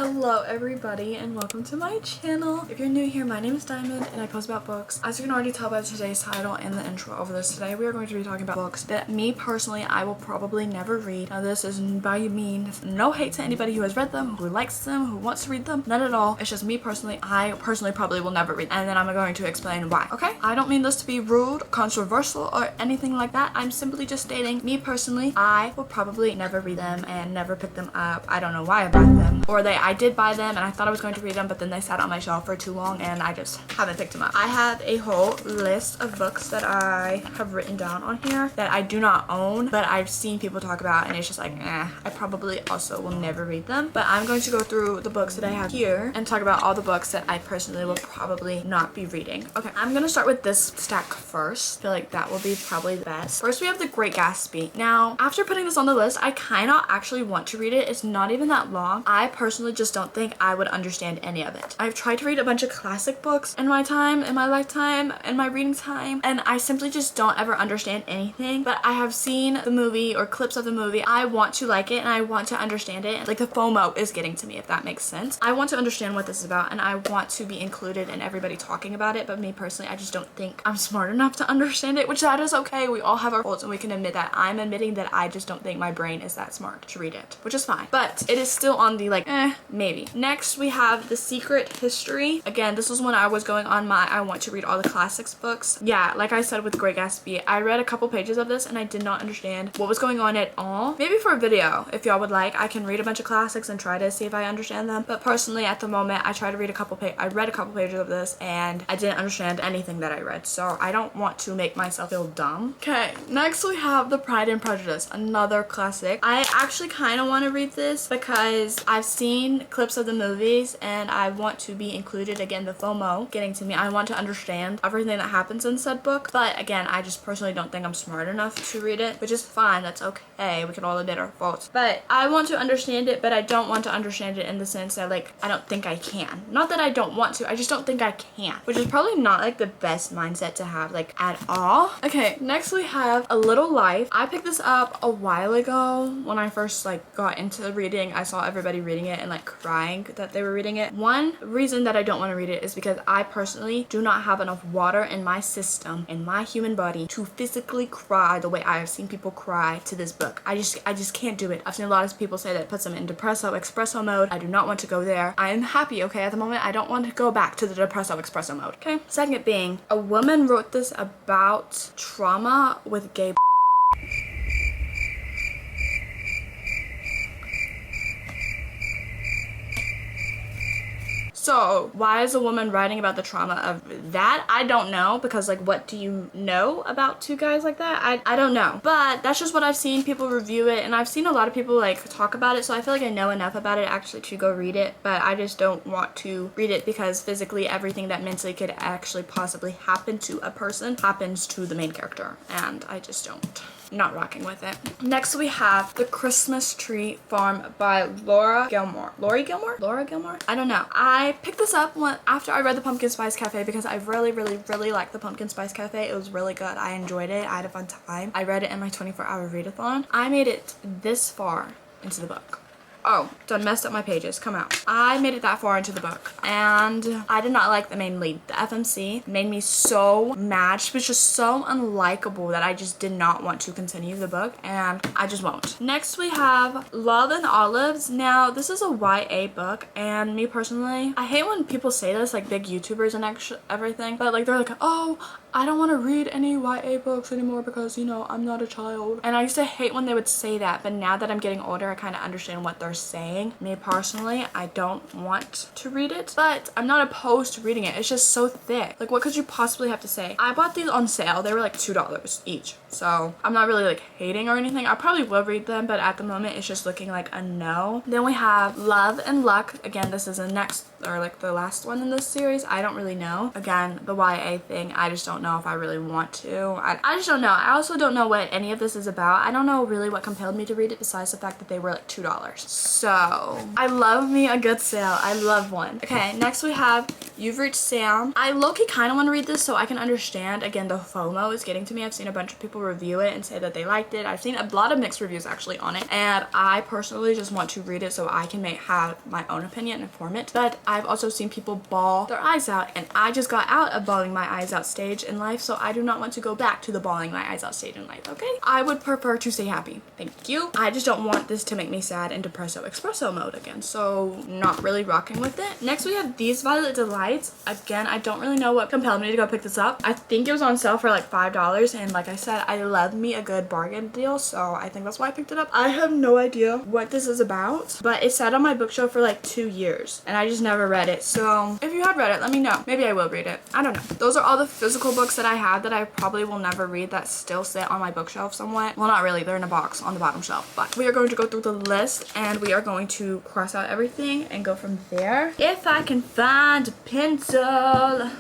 Hello everybody and welcome to my channel. If you're new here, my name is Diamond and I post about books. As you can already tell by today's title and the intro over this, today we are going to be talking about books that me personally I will probably never read. Now this is by means no hate to anybody who has read them, who likes them, who wants to read them, none at all. It's just me personally, I personally probably will never read, and then I'm going to explain why. Okay, I don't mean this to be rude, controversial, or anything like that. I'm simply just stating, me personally, I will probably never read them and never pick them up. I don't know why I bought them, or I did buy them and I thought I was going to read them, but then they sat on my shelf for too long and I just haven't picked them up. I have a whole list of books that I have written down on here that I do not own, but I've seen people talk about, and it's just like, I probably also will never read them. But I'm going to go through the books that I have here and talk about all the books that I personally will probably not be reading. Okay, I'm gonna start with this stack first. I feel like that will be probably the best. First, we have The Great Gatsby. Now, after putting this on the list, I kind of actually want to read it. It's not even that long. I personally just don't think I would understand any of it. I've tried to read a bunch of classic books in my time, in my lifetime, in my reading time, and I simply just don't ever understand anything. But I have seen the movie or clips of the movie. I want to like it and I want to understand it. Like, the FOMO is getting to me, if that makes sense. I want to understand what this is about and I want to be included in everybody talking about it, but me personally, I just don't think I'm smart enough to understand it, which that is okay. We all have our faults and we can admit that. I'm admitting that I just don't think my brain is that smart to read it, which is fine. But it is still on the maybe. Next, we have The Secret History. Again, this was when I was going on my I want to read all the classics books. Yeah, like I said with Great Gatsby, I read a couple pages of this and I did not understand what was going on at all. Maybe for a video, if y'all would like, I can read a bunch of classics and try to see if I understand them. But personally, at the moment, I read a couple pages of this and I didn't understand anything that I read. So I don't want to make myself feel dumb. Okay, next we have The Pride and Prejudice, another classic. I actually kind of want to read this because I've seen clips of the movies and I want to be included. Again, the FOMO getting to me. I want to understand everything that happens in said book, but again, I just personally don't think I'm smart enough to read it, which is fine. That's okay. We can all admit our faults, but I want to understand it, but I don't want to understand it in the sense that, like, I don't think I can. Not that I don't want to, I just don't think I can, which is probably not like the best mindset to have, like, at all. Okay, next we have A Little Life. I picked this up a while ago when I first got into reading. I saw everybody reading it and crying that they were reading it. One reason that I don't want to read it is because I personally do not have enough water in my system, in my human body, to physically cry the way I have seen people cry to this book. I just can't do it. I've seen a lot of people say that it puts them in espresso mode. I do not want to go there. I am happy, okay, at the moment. I don't want to go back to the espresso mode, okay? Second being, a woman wrote this about trauma with gay. So why is a woman writing about the trauma of that? I don't know, because what do you know about two guys like that? I don't know, but that's just what I've seen people review it, and I've seen a lot of people talk about it, so I feel like I know enough about it actually to go read it, but I just don't want to read it because physically everything that mentally could actually possibly happen to a person happens to the main character, and I just don't. Not rocking with it. Next we have The Christmas Tree Farm by Laura Gilmore. Laura Gilmore? I don't know. I picked this up after I read The Pumpkin Spice Cafe because I really liked The Pumpkin Spice Cafe. It was really good. I enjoyed it. I had a fun time. I read it in my 24-hour readathon. I made it this far into the book. Oh, done messed up my pages. Come out. I made it that far into the book and I did not like the main lead. The FMC made me so mad. She was just so unlikable that I just did not want to continue the book, and I just won't. Next we have Love and Olives. Now this is a YA book, and me personally, I hate when people say this, big YouTubers and everything, but they're like, oh, I don't want to read any YA books anymore because, you know, I'm not a child. And I used to hate when they would say that, but now that I'm getting older, I kind of understand what they're saying. Me personally, I don't want to read it, but I'm not opposed to reading it. It's just so thick. What could you possibly have to say? I bought these on sale. They were $2 each. So I'm not really hating or anything. I probably will read them, but at the moment it's just looking like a no. Then we have Love and Luck. Again, this is the next, or the last one in this series. I don't really know. Again, the YA thing, I just don't don't know if I really want to. I just don't know. I also don't know what any of this is about. I don't know really what compelled me to read it besides the fact that they were like $2. So I love me a good sale. I love one. Okay, next we have You've Reached Sam. I low-key kind of want to read this so I can understand. Again, the FOMO is getting to me. I've seen a bunch of people review it and say that they liked it. I've seen a lot of mixed reviews actually on it, and I personally just want to read it so I can have my own opinion and form it. But I've also seen people bawl their eyes out, and I just got out of bawling my eyes out stage in life, so I do not want to go back to the bawling my eyes out stage in life, okay? I would prefer to stay happy. Thank you. I just don't want this to make me sad and depresso espresso mode again, so not really rocking with it. Next we have These Violet Delights. Again, I don't really know what compelled me to go pick this up. I think it was on sale for like $5, and like I said, I love me a good bargain deal, so I think that's why I picked it up. I have no idea what this is about, but it sat on my bookshelf for like 2 years, and I just never read it. So if you have read it, let me know. Maybe I will read it. I don't know. Those are all the physical books that I have that I probably will never read that still sit on my bookshelf somewhat. Well, not really. They're in a box on the bottom shelf, but we are going to go through the list, and we are going to cross out everything and go from there. If I can find a pencil.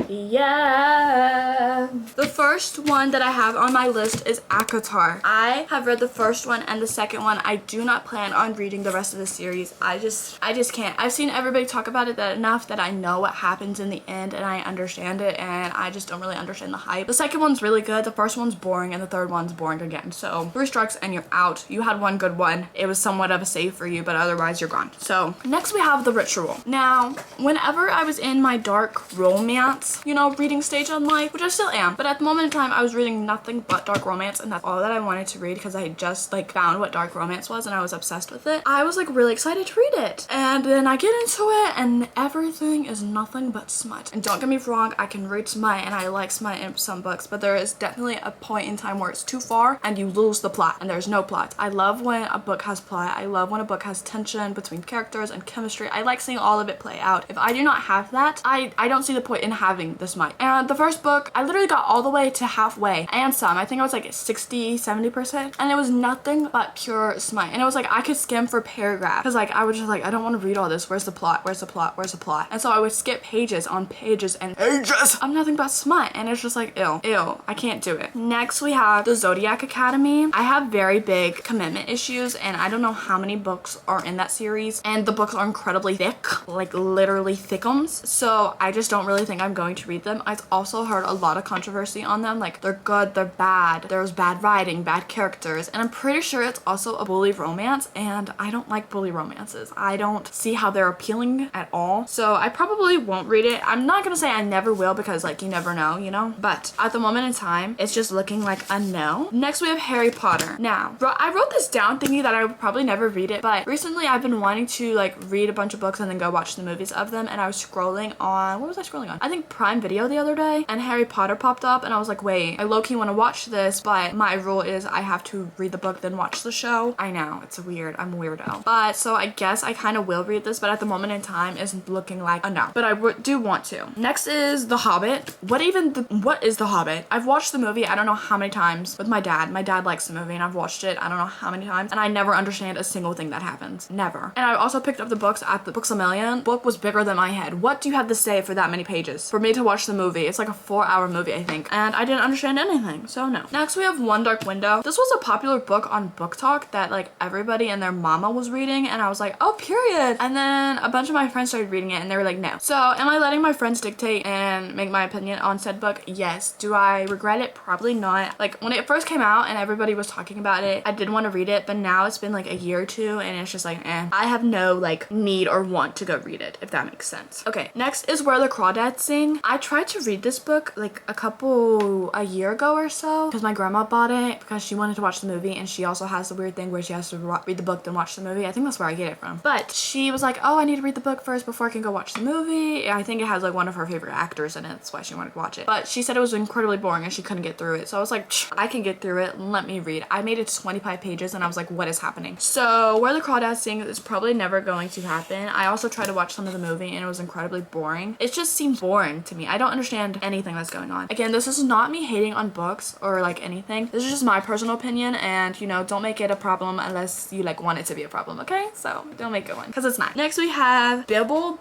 Yeah. The first one that I have on my list is ACOTAR. I have read the first one and the second one. I do not plan on reading the rest of the series. I just can't. I've seen everybody talk about it enough that I know what happens in the end and I understand it, and I just don't really understand the hype. The second one's really good. The first one's boring, and the third one's boring again. So 3 strikes and you're out. You had one good one. It was somewhat of a save for you, but otherwise you're gone. So next we have The Ritual. Now, whenever I was in my dark romance, you know, reading stage in life, which I still am, but at the moment in time I was reading nothing but dark romance, and that's all that I wanted to read because I just like found what dark romance was and I was obsessed with it. I was like really excited to read it, and then I get into it and everything is nothing but smut. And don't get me wrong, I can read smut and I like smut in some books, but there is definitely a point in time where it's too far and you lose the plot and there's no plot. I love when a book has plot. I love when a book has tension between characters and chemistry. I like seeing all of it play out. If I do not have that, I don't see the point in having this smut. And the first book, I literally got all the way to halfway and some. I think I was like 60-70%, and it was nothing but pure smut. And it was like I could skim for paragraphs because like I was just like, I don't want to read all this. Where's the plot? Where's the plot? Where's the plot? And so I would skip pages on pages and pages of nothing but smut, and it's just like ew, I can't do it. Next we have The Zodiac Academy. I have very big commitment issues, and I don't know how many books are in that series, and the books are incredibly thick, like literally thickums, so I just don't really think I'm going to read them. I've also heard a lot of controversy on them, like they're good, they're bad, there's bad writing, bad characters, and I'm pretty sure it's also a bully romance, and I don't like bully romances. I don't see how they're appealing at all, so I probably won't read it. I'm not gonna say I never will because like you never know, you know, but at the moment in time it's just looking like a no. Next we have Harry Potter. Now I wrote this down thinking that I would probably never read it, but recently I've been wanting to like read a bunch of books and then go watch the movies of them, and I was scrolling on, what was I scrolling on? I think Prime Video the other day, and Harry Potter popped up, and I was like, wait, I low-key want to watch this, but my rule is I have to read the book then watch the show. I know, it's weird, I'm a weirdo, but so I guess I kind of will read this, but at the moment in time it's looking like a no, but I do want to. Next is The Hobbit. What is The Hobbit? I've watched the movie I don't know how many times with my dad. My dad likes the movie, and I've watched it I don't know how many times, and I never understand a single thing that happens. Never. And I also picked up the books at the Books A Million. Book was bigger than my head. What do you have to say for that many pages for me to watch the movie? It's like a 4-hour movie, I think, and I didn't understand anything, so no. Next we have One Dark Window. This was a popular book on Book Talk that like everybody and their mama was reading, and I was like, oh, period. And then a bunch of my friends started reading it and they were like, no. So am I letting my friends dictate and make my opinion on said book? Yes. Do I regret it? Probably not. Like when it first came out and everybody was talking about it, I did want to read it, but now it's been like a year or two and it's just like I have no like need or want to go read it, if that makes sense. Okay, next is Where the Crawdads Sing. I tried to read this book like a year ago or so because my grandma bought it because she wanted to watch the movie, and she also has the weird thing where she has to read the book then watch the movie. I think that's where I get it from, but she was like, oh, I need to read the book first before I can go watch the movie. I think it has like one of her favorite actors in it, that's why she wanted to watch it, but she said it was incredibly boring and she couldn't get through it. So I was like, I can get through it, let me read. I made it to 25 pages and I was like, what is happening? So Where the Crawdads Sing is probably never going to happen. I also tried to watch some of the movie and it was incredibly boring. It just seemed boring. boring to me. I don't understand anything that's going on. Again, this is not me hating on books or like anything. This is just my personal opinion, and you know, don't make it a problem unless you like want it to be a problem, okay? So don't make it one, because it's not. Next we have Bibble.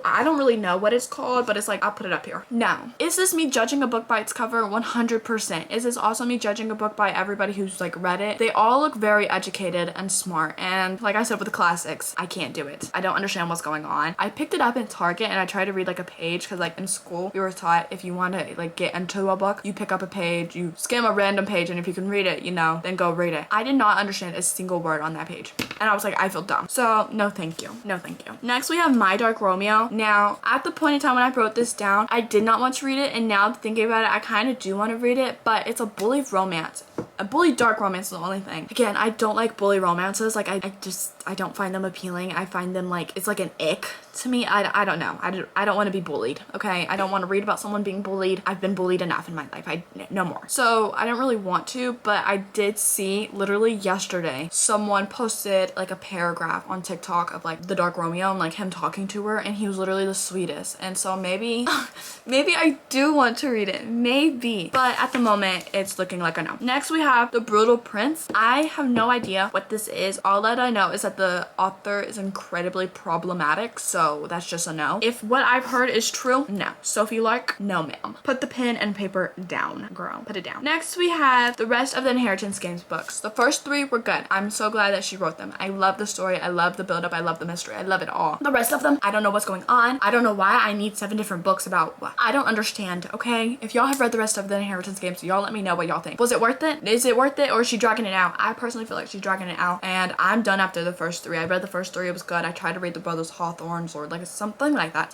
I don't really know what it's called, but it's like, I'll put it up here. Now, is this me judging a book by its cover? 100%. Is this also me judging a book by everybody who's like read it? They all look very educated and smart, and like I said with the classics, I can't do it. I don't understand what's going on. I picked it up in Target and I tried to read like a page, because like in school we were taught if you want to like get into a book, you pick up a page, you skim a random page, and if you can read it, you know, then go read it. I did not understand a single word on that page, and I was like, I feel dumb. So no thank you. No thank you. Next we have My Dark Romeo. Now, at the point in time when I wrote this down, I did not want to read it, and now thinking about it, I kind of do want to read it, but it's a bully romance. A bully dark romance is the only thing. Again, I don't like bully romances. Like, I don't find them appealing. I find them like, it's like an ick to me. I don't know. I don't want to be bullied, okay? I don't want to read about someone being bullied. I've been bullied enough in my life. No more. So I don't really want to, but I did see literally yesterday, someone posted like a paragraph on TikTok of like the Dark Romeo and like him talking to her, and he was literally the sweetest. And so maybe I do want to read it. Maybe. But at the moment, it's looking like a no. Next we have The Brutal Prince. I have no idea what this is. All that I know is that the author is incredibly problematic, so that's just a no. If what I've heard is true, no. Sophie Lark, no ma'am. Put the pen and paper down, girl. Put it down. Next we have the rest of the Inheritance Games books. The first 3 were good. I'm so glad that she wrote them. I love the story. I love the build-up. I love the mystery. I love it all. The rest of them, I don't know what's going on. I don't know why I need 7 different books about what. I don't understand, okay? If y'all have read the rest of the Inheritance Games, y'all let me know what y'all think. Was it worth it? Is it worth it, or is she dragging it out? I personally feel like she's dragging it out, and I'm done after the first 3. I read the first 3, it was good. I tried to read the Brothers Hawthorns or like something like that,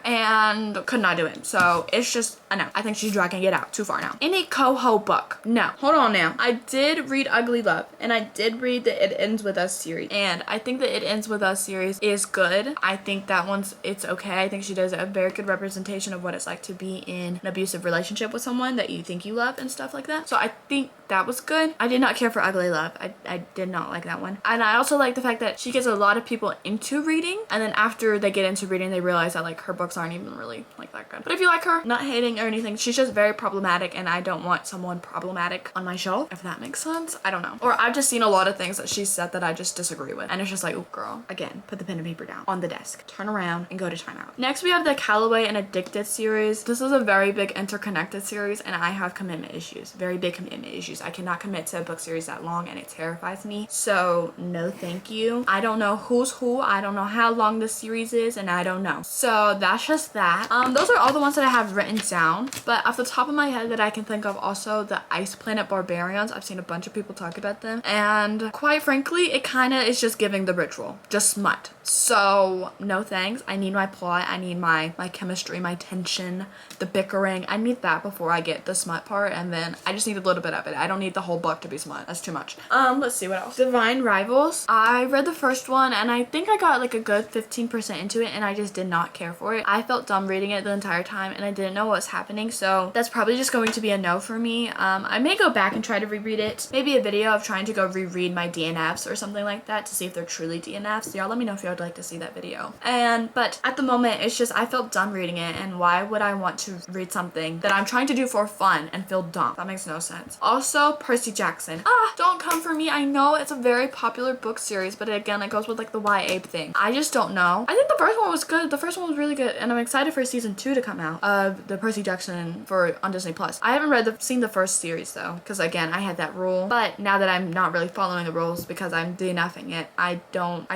and could not do it. So it's just a no. I think she's dragging it out too far now. Any Coho book? No. Hold on now. I did read Ugly Love, and I did read the It Ends With Us series, and I think the It Ends With Us series is good. I think that it's okay. I think she does a very good representation of what it's like to be in an abusive relationship with someone that you think you love and stuff like that. So I think that was good. I did not care for Ugly Love. I did not like that one. And I also like the fact that she gets a lot of people into reading, and then after they get into reading, they realize that like her books aren't even really like that good. But if you like her, not hating or anything, she's just very problematic, and I don't want someone problematic on my shelf, if that makes sense. I don't know. Or I've just seen a lot of things that she said that I just disagree with, and it's just like, oh girl, again, put the pen and paper down on the desk, turn around and go to timeout. Next we have the Calloway and Addicted series. This is a very big interconnected series, and I have commitment issues, very big commitment issues. I cannot commit to a book series that long, and it terrifies me. So no thank you. I don't know who's who. I don't know how long this series is, and I don't know. So that's just that. Those are all the ones that I have written down, but off the top of my head that I can think of, also the Ice Planet Barbarians. I've seen a bunch of people talk about them, and quite frankly, it kind of is just giving the ritual, just smut. So no thanks. I need my plot. I need my chemistry, my tension, the bickering. I need that before I get the smut part, and then I just need a little bit of it. I don't need the whole book to be smut. That's too much. Let's see what else. Divine Rivals. I read the first one, and I think I got like a good 15% into it, and I just did not care for it. I felt dumb reading it the entire time, and I didn't know what was happening, so that's probably just going to be a no for me. I may go back and try to reread it. Maybe a video of trying to go reread my DNFs or something like that to see if they're truly DNFs. So y'all let me know if y'all would like to see that video. But at the moment, it's just I felt dumb reading it, and why would I want to read something that I'm trying to do for fun and feel dumb? That makes no sense. Also, Percy Jackson. Don't come for me. I know it's a very popular book series, but again, it goes with like the YA thing. I just don't know. I think the first one was good. The first one was really good, and I'm excited for season 2 to come out of the Percy Jackson on Disney Plus. I haven't seen the first series though, because again, I had that rule. But now that I'm not really following the rules because I'm DNFing it, I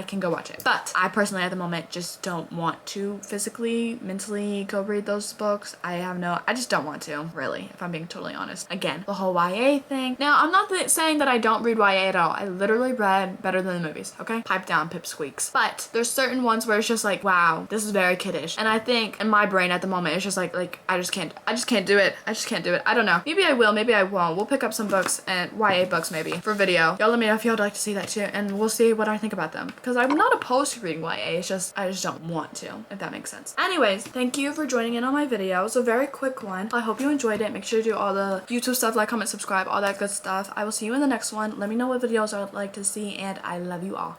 can go watch it. But I personally at the moment just don't want to physically, mentally go read those books. I just don't want to, really, if I'm being totally honest. Again, the whole YA thing. Now, I'm not saying that I don't read YA at all. I literally read better than the movies, okay? Pipe down, pipsqueaks. But there's certain ones where it's just like, wow, this is very kiddish. And I think in my brain at the moment, it's just like I just can't do it. I just can't do it. I don't know. Maybe I will, maybe I won't. We'll pick up some books, and YA books maybe, for video. Y'all let me know if y'all would like to see that too, and we'll see what I think about them. Because I'm not opposed to reading YA, it's just, I just don't want to, if that makes sense. Anyways, thank you for joining in on my video. It's a very quick one. I hope you enjoyed it. Make sure to do all the YouTube stuff, like, comment, subscribe, all that good stuff. I will see you in the next one. Let me know what videos I would like to see, and I love you all.